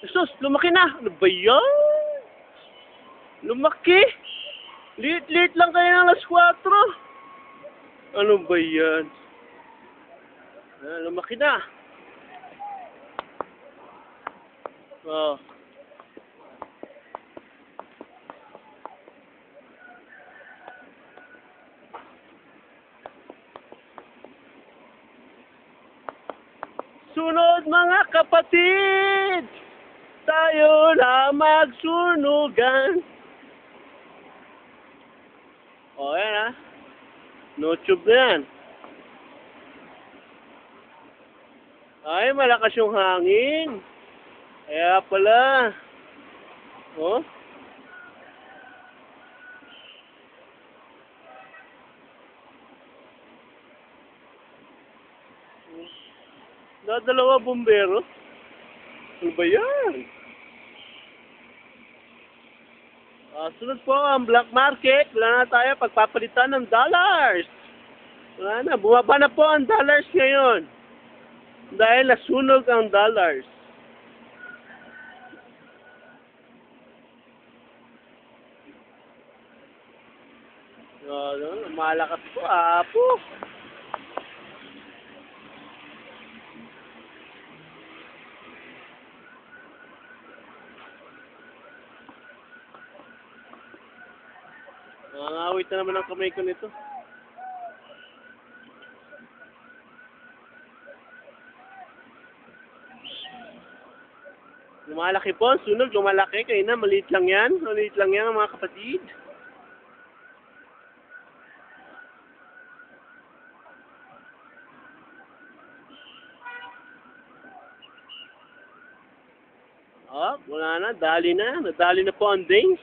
Sus, lumaki na. Ano ba yan? Lumaki. Liit-liit lang kayo ng alas 4. Ano ba yan? Lumaki na. Oh. Sunod mga kapatid, tayo na magsunugan. O, yan ha. No tube na yan. Ay, malakas yung hangin. Kaya pala. Oh. Dalawa bumbero. Ano ba yan? Sunod po ang black market. Wala na tayo pagpapalitan ng dollars. Wala na. Bumaba na po ang dollars ngayon. Dahil nasunog ang dollars. Malakas po. Apo. Nangangawit na naman ang kamay ko nito. Lumalaki po, sunog, lumalaki. Kayo na, maliit lang yan. Maliit lang yan mga kapatid. Wala na, dali na. Nadali na po ang Danes.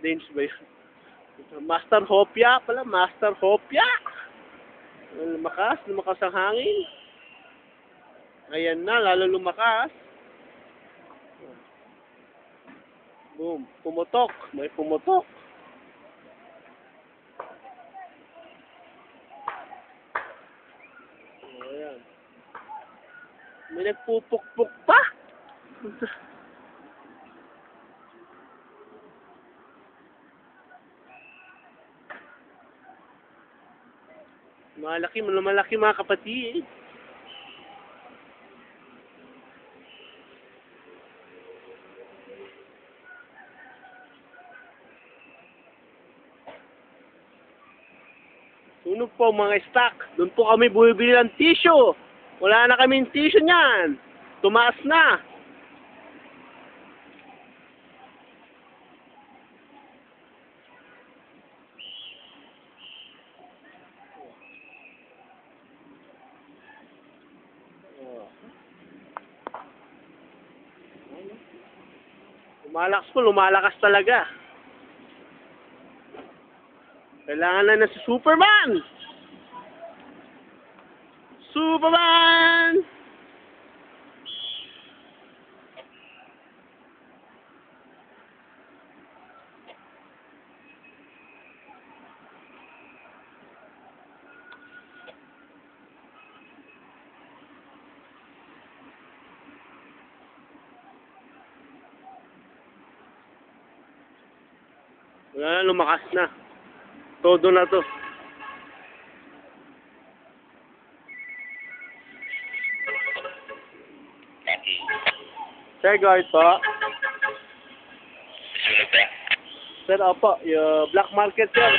Danes ba yun? Master Hopia pala, Master Hopia. Lumakas ang hangin. Ayan na, lalo lumakas. Boom, pumutok. May pumutok. Ayan. May nagpupukpuk pa. Malaki mga kapatid. Sunog po mga stock. Doon po kami bumibili ng tissue. Wala na kaming tissue niyan. Tumaas na. Lumalakas talaga. Kailangan na si Superman! Superman! Wala na, lumakas na. Todo na to. Sir, guard po. Sir, opo. Yung black market, sir.